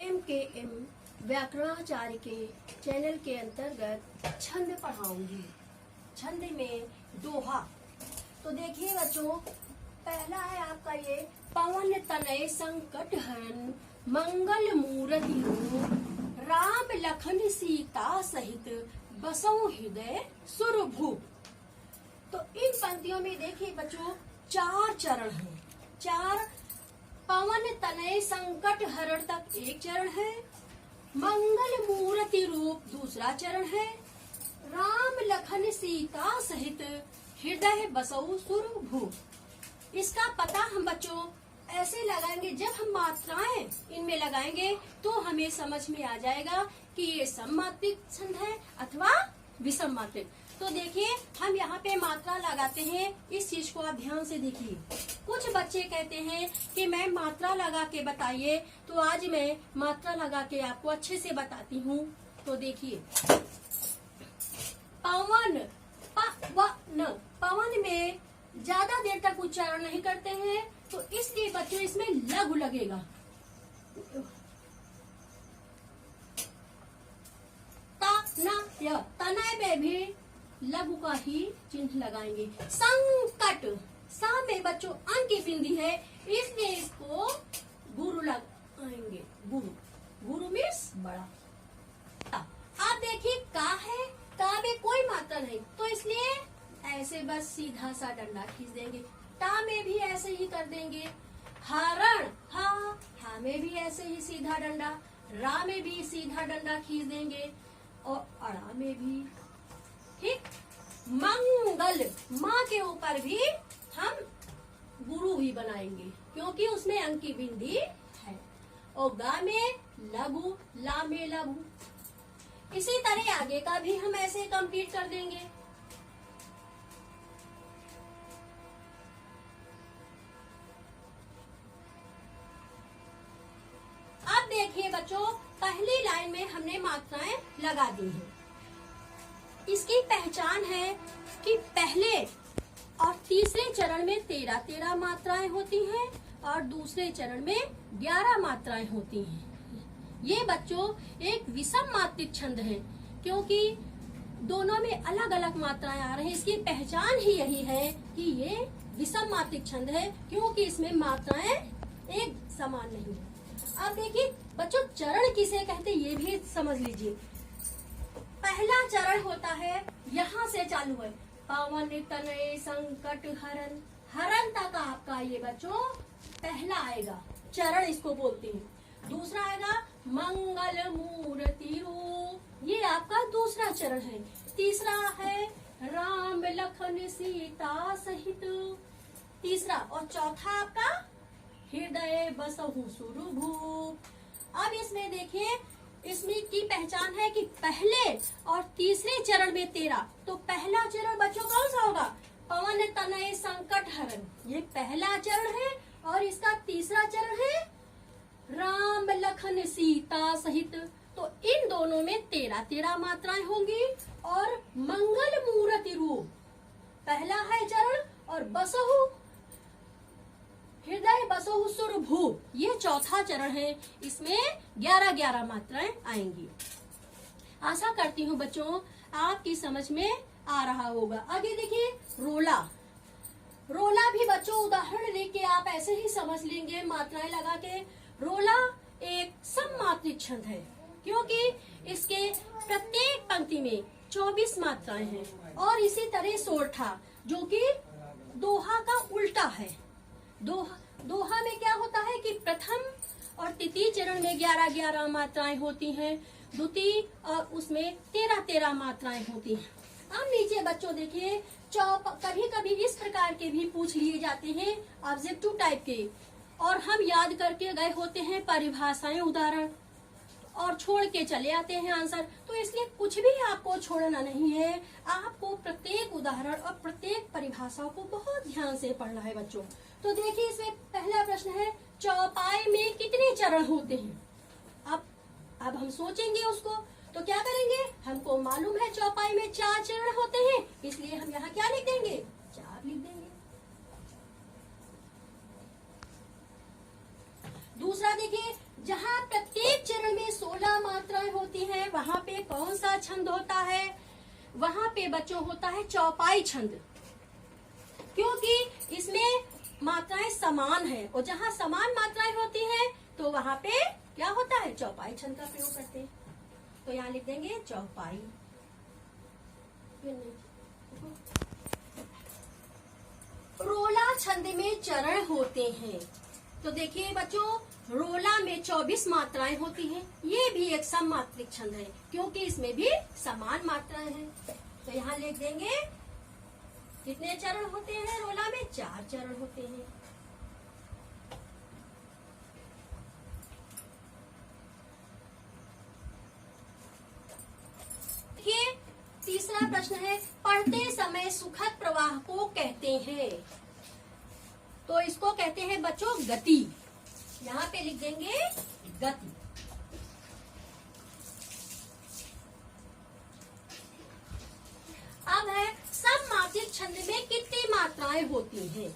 MKM व्याकरणाचार्य के channel के अंतर्गत छंद पढ़ाऊंगी। छंद में दोहा। तो देखिए बच्चों, पहला है आपका ये पवन तनय संकट हरन मंगल मूर्ति रूप राम लखन सीता सहित बसौ हृदय सुरभूप। तो इन पंक्तियों में देखिए बच्चों, चार चरण हैं। चार पवन तनय संकट हरण तक एक चरण है, मंगल मूर्ति रूप दूसरा चरण है, राम लखन सीता सहित हृदय बसौ सुरभूप। इसका पता हम बच्चों ऐसे लगाएंगे, जब हम मात्राएं इनमें लगाएंगे तो हमें समझ में आ जाएगा कि ये सममात्रिक छंद है अथवा विषम मात्रिक। तो देखिए, हम यहाँ पे मात्रा लगाते हैं, इस चीज को आप ध्यान से देखिए। कुछ बच्चे कहते हैं कि मैम मात्रा लगा के बताइए, तो आज मैं मात्रा लगा के आपको अच्छे से बताती हूँ। तो देखिए, पवन पवन, पवन में ज्यादा देर तक उच्चारण नहीं करते हैं, तो इसलिए बच्चों इसमें लघु लगेगा। तनय में भी लघु का ही चिन्ह लगाएंगे। संकट, सा में बच्चों अं की बिंदी है, इसलिए इसको गुरु लगाएंगे। गुरु, गुरु मीन्स बड़ा। आप देखिए, का है, का में कोई मात्रा नहीं, तो इसलिए ऐसे बस सीधा सा डंडा खींच देंगे। टा में भी ऐसे ही कर देंगे। हरण, हा में भी ऐसे ही सीधा डंडा। रा में भी सीधा डंडा खींच देंगे और अड़ा में भी। ठीक। मंगल, माँ के ऊपर भी हम गुरु ही बनाएंगे, क्योंकि उसमें अंक की बिंदी है। और गा में लघु, ला में लघु। इसी तरह आगे का भी हम ऐसे कंप्लीट कर देंगे। अब देखिए बच्चों, पहली लाइन में हमने मात्राएं लगा दी हैं। इसकी पहचान है कि पहले और तीसरे चरण में 13 मात्राएं होती हैं और दूसरे चरण में 11 मात्राएं होती हैं। ये बच्चों एक विषम मात्रिक छंद है, क्योंकि दोनों में अलग अलग मात्राएं आ रही हैं। इसकी पहचान ही यही है कि ये विषम मात्रिक छंद है, क्योंकि इसमें मात्राएं एक समान नहीं है। अब देखिए बच्चों, चरण किसे कहते हैं ये भी समझ लीजिए। पहला चरण होता है, यहाँ से चालू है, पवन तनय संकट हरन। हरन तक आपका ये बच्चों पहला आएगा, चरण इसको बोलते हैं। दूसरा आएगा मंगल मूर्ति रूप, ये आपका दूसरा चरण है। तीसरा है राम लखन सीता सहित, तीसरा। और चौथा आपका हृदय बसहु सुरभूप। अब इसमें देखिए, इसमें की पहचान है कि पहले और तीसरे चरण में 13। तो पहला चरण बच्चों कौन सा होगा? पवन तनय संकट हरण, ये पहला चरण है। और इसका तीसरा चरण है राम लखन सीता सहित। तो इन दोनों में 13 मात्राएं होंगी। और मंगल मूर्ति रूप पहला है चरण, और बसहु हृदय बसहु सुरभूप ये चौथा चरण है। इसमें 11 मात्राएं आएंगी। आशा करती हूँ बच्चों आपकी समझ में आ रहा होगा। आगे देखिए, रोला। रोला भी बच्चों उदाहरण लेके आप ऐसे ही समझ लेंगे मात्राएं लगा के। रोला एक सममात्रिक छंद है, क्योंकि इसके प्रत्येक पंक्ति में 24 मात्राएं हैं। और इसी तरह सोरठा, जो कि दोहा का उल्टा है। दोहा में क्या होता है कि प्रथम और तृतीय चरण में 11 मात्राएं होती हैं, द्वितीय और उसमें 13 मात्राएं होती हैं। अब नीचे बच्चों देखिए, कभी कभी इस प्रकार के भी पूछ लिए जाते हैं ऑब्जेक्टिव टाइप के, और हम याद करके गए होते हैं परिभाषाएं, उदाहरण, और छोड़ के चले आते हैं आंसर। तो इसलिए कुछ भी आपको छोड़ना नहीं है, आपको प्रत्येक उदाहरण और प्रत्येक परिभाषा को बहुत ध्यान से पढ़ना है बच्चों। तो देखिए, इसमें पहला प्रश्न है, चौपाई में कितने चरण होते हैं? अब हम सोचेंगे उसको, तो क्या करेंगे? हमको मालूम है चौपाई में 4 चरण होते हैं, इसलिए हम यहाँ क्या लिख देंगे? 4 लिख देंगे। दूसरा देखिए, जहाँ प्रत्येक चरण ज्यादा मात्राएं होती हैं वहाँ पे कौन सा छंद होता है? वहाँ पे बच्चों होता है चौपाई छंद, क्योंकि इसमें मात्राएं समान है और जहाँ समान मात्राएं होती हैं तो वहाँ पे क्या होता है? चौपाई छंद का प्रयोग करते हैं। तो यहाँ लिख देंगे चौपाई। रोला छंद में चरण होते हैं। तो देखिए बच्चों, रोला में 24 मात्राएं होती हैं। ये भी एक सममात्रिक छंद है क्योंकि इसमें भी समान मात्राएं हैं। तो यहाँ लिख देंगे कितने चरण होते हैं रोला में? 4 चरण होते हैं। देखिए तीसरा प्रश्न है, पढ़ते समय सुखद प्रवाह को कहते हैं। तो इसको कहते हैं बच्चों गति। यहाँ पे लिख देंगे गति। अब है सममात्रिक छंद में कितनी मात्राएं होती हैं?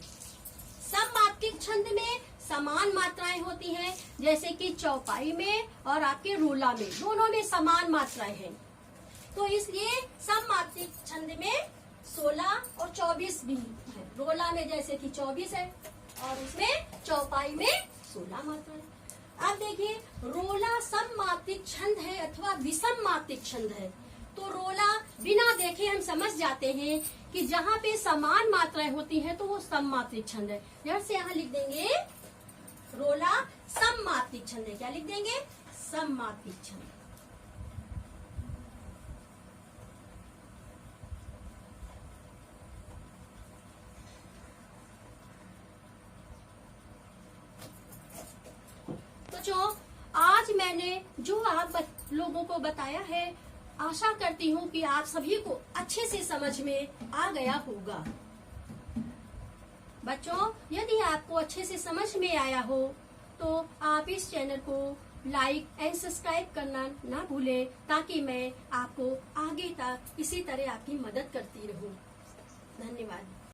सममात्रिक छंद में समान मात्राएं होती हैं, जैसे कि चौपाई में और आपके रोला में, दोनों में समान मात्राएं हैं। तो इसलिए सममात्रिक छंद में 16 और 24 भी है। रोला में जैसे कि 24 है और उसमें चौपाई में 16 मात्राएं। अब देखिए रोला सममात्रिक छंद है अथवा विषम मात्रिक छंद है। तो रोला बिना देखे हम समझ जाते हैं कि जहाँ पे समान मात्राएं होती हैं तो वो सममात्रिक छंद है। जैसे यहाँ लिख देंगे रोला सममात्रिक छंद है। क्या लिख देंगे? सममात्रिक छंद। तो जो आज मैंने जो आप लोगों को बताया है, आशा करती हूँ कि आप सभी को अच्छे से समझ में आ गया होगा। बच्चों, यदि आपको अच्छे से समझ में आया हो तो आप इस चैनल को लाइक एंड सब्सक्राइब करना ना भूलें, ताकि मैं आपको आगे तक इसी तरह आपकी मदद करती रहूं। धन्यवाद।